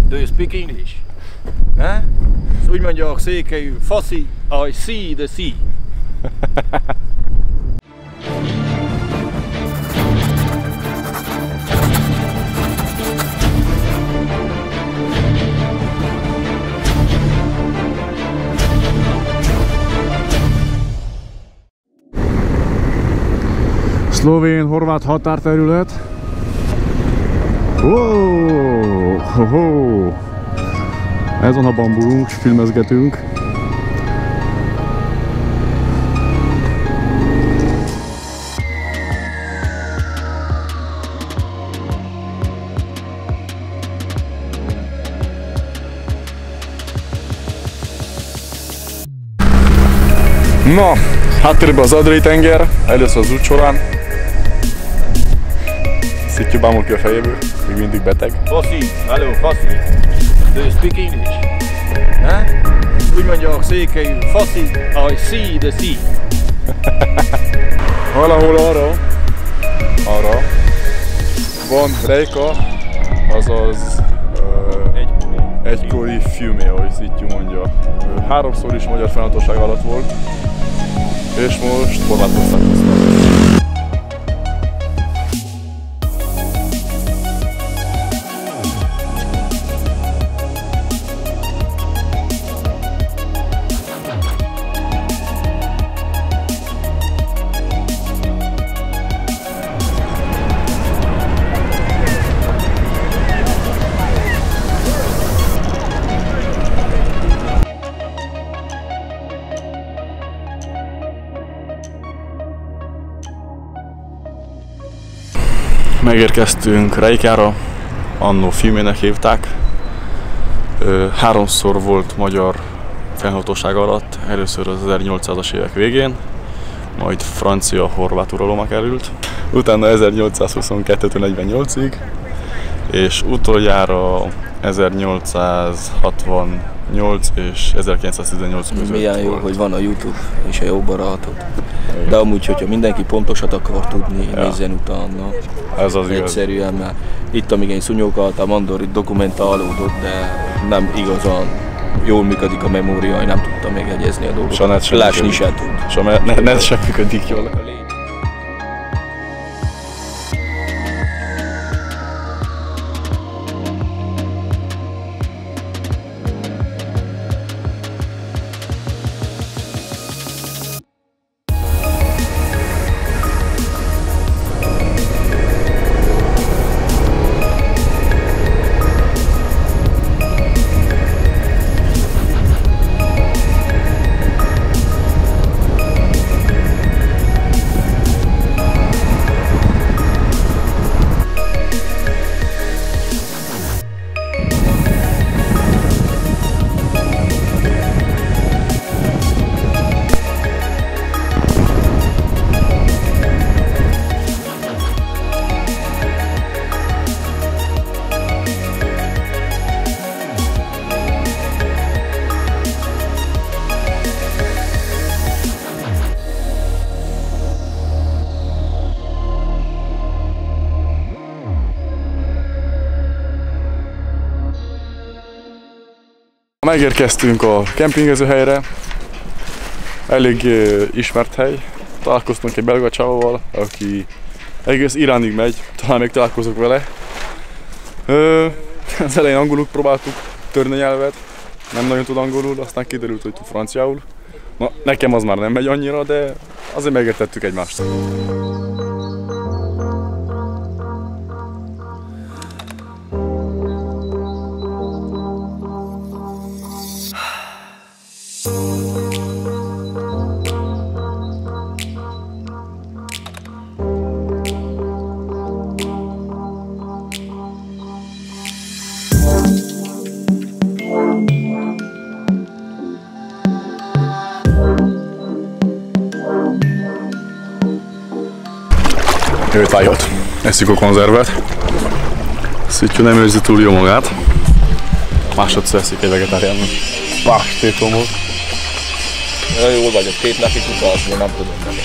Do you speak English? Eh? Úgy mondják székelyű, faszi, I see the sea. Szlovén-horvát határterület. Wow! Ezen a bambulunk, filmezgetünk. Na, háttérben az Adriai-tenger, először az út során. Szittyú bámul ki a fejéből, még mindig beteg. Faszi, hello, faszi. Do you speak English? Eh? Úgy mondják székelyű, faszi, I see the sea. Valahol arra van Rejka, azaz egykori Fiumé, ahogy Szittyú mondja. Háromszor is magyar fennhatóság alatt volt, és most Horvátország hozta. Megérkeztünk Rejkára, annó Fiumének hívták. Háromszor volt magyar fennhatóság alatt, először az 1800-as évek végén, majd francia-horvát uralomra került, utána 1822-48-ig, és utoljára 1868 és 1918 között. Milyen jó, hogy van a YouTube és a jó barátod. De amúgy, hogyha mindenki pontosat akar tudni, nézzen utána. Ez az egyszerűen, mert itt, amíg én szunyókoltam, Andor itt dokumentálódott, de nem igazán jól működik a memória, én nem tudtam még egyezni a dolgokat. Lásni se tud. Ne sem működik jól. Megérkeztünk a kempingező helyre, elég ismert hely. Találkoztunk egy belga csávóval, aki egész Iránig megy, talán még találkozok vele. Az elején angolul próbáltuk törni a nyelvet, nem nagyon tud angolul, aztán kiderült, hogy tud franciául. Na, nekem az már nem megy annyira, de azért megértettük egymást. Jött vágyott. Eszük a konzervet. Szittyú nem érzi túl jó magát. Másodszor eszik egy vegetáriánban. Pastétomot. Jól vagyok, 2 napig utazni, nem tudom meg.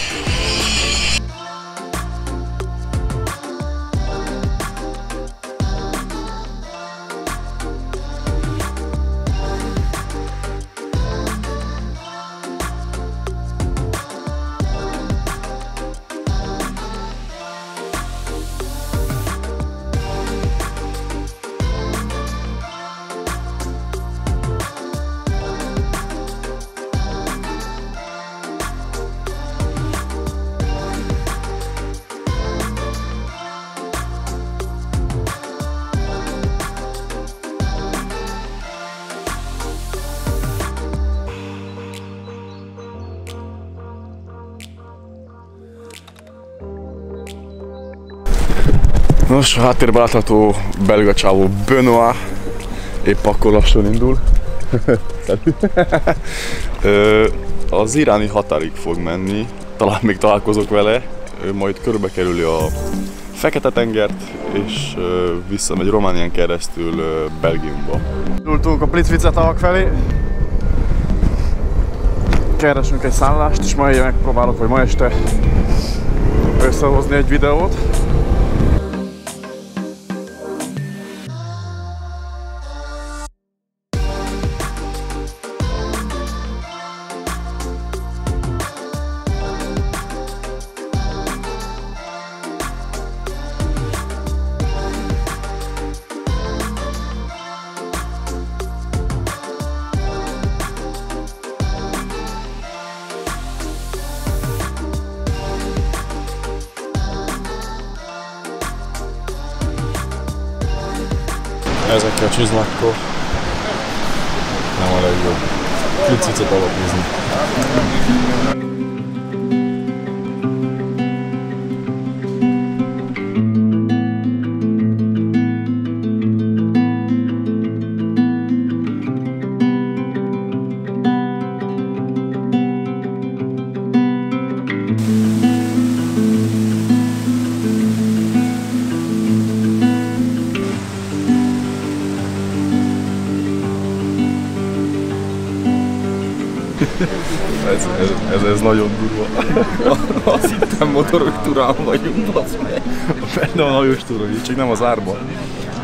Nos, a háttérben látható belga csávó Benoit épp akkor lassan indul. Az iráni határig fog menni, talán még találkozok vele, majd körbekerüli a Fekete-tengert, és visszamegy Románián keresztül Belgiumba. Indultunk a Plitvice-tavak felé. Keresünk egy szállást, és ma éjjel megpróbálok, vagy ma este összehozni egy videót. Ezekkel a csizmákkal nem a legjobb. Plitvice alapozni. Ez nagyon durva. Azt hittem motoros turán vagyunk, basz meg. Benne van a hajós túra, csak nem az árban.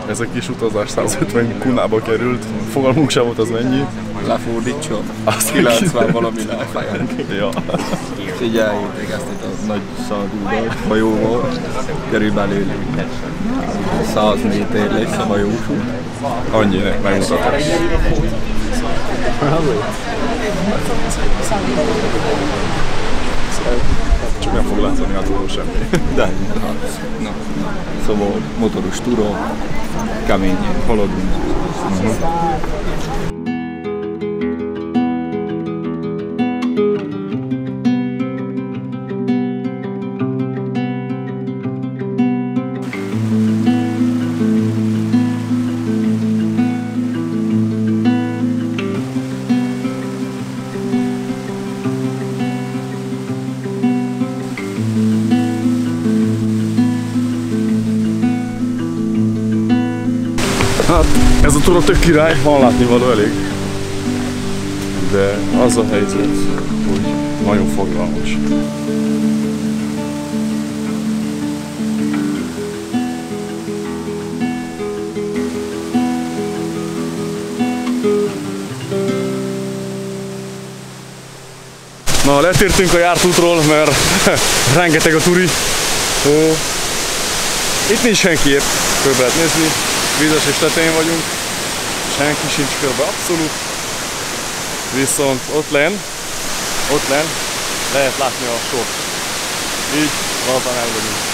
Ez a kis utazás 150 kunába került, fogalmunk sem volt az mennyi. Lefordítson, 90 valami lefejünk. Ja. Figyeljétek ezt itt a nagy szaldúval, hajóval, körülbelül 100 méter lesz a hajósút. Annyi, megmutatom. Csak nem fog látszani hátulról semmi. De, na. Szóval motoros túra, keményen haladunk. Hát, ez a túra tök király, van látnivaló elég. De az a helyzet, hogy nagyon forgalmas. Na, letértünk a járt útról, mert rengeteg a turi. Itt nincs senki épp, körbe lehet nézni. Vízes és tetején vagyunk, senki sincs körbe abszolút, viszont ott lenn lehet látni a sort. Így valóban el vagyunk.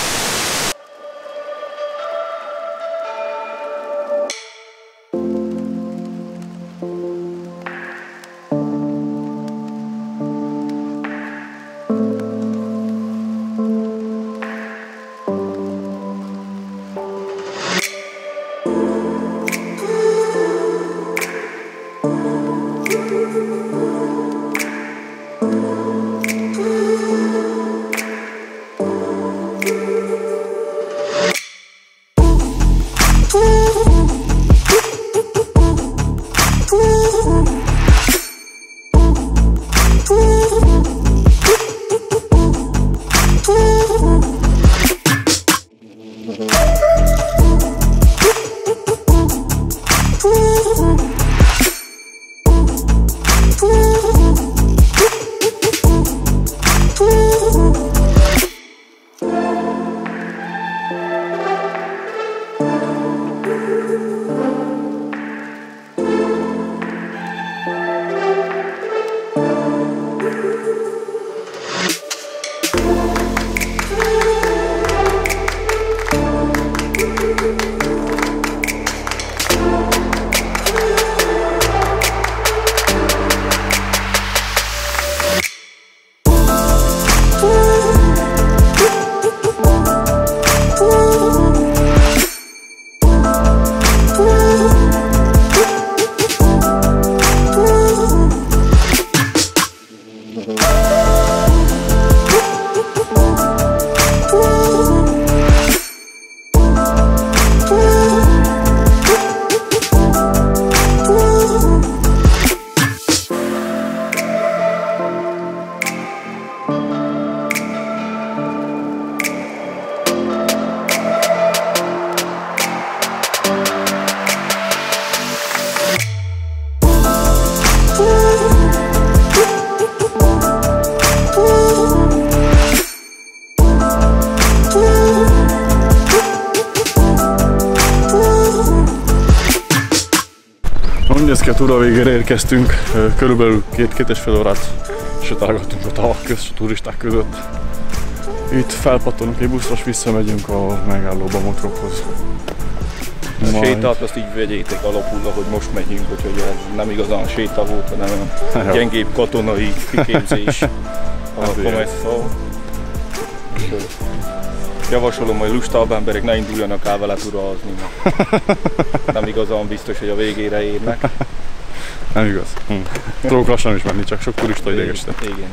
Úgy néz ki, a túra végére érkeztünk, körülbelül két és fél órát sétálgattunk a tavak közt, a turisták között. Itt felpattanunk egy buszra, és visszamegyünk a megállóba Motrokhoz. A sétát azt így vegyétek alapul, hogy most megyünk, úgyhogy ez nem igazán séta volt, hanem a gyengébb katonai kiképzés a Comesszal. Javasolom, hogy lustább emberek ne induljanak el vele turazni. Nem igazán biztos, hogy a végére érnek. Nem igaz. Tudok lassan is menni, csak sok turista idegesített. Igen,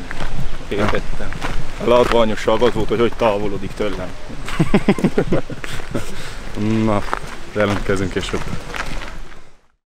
értettem. A látványosság az volt, hogy távolodik tőlem. Na, jelentkezünk később.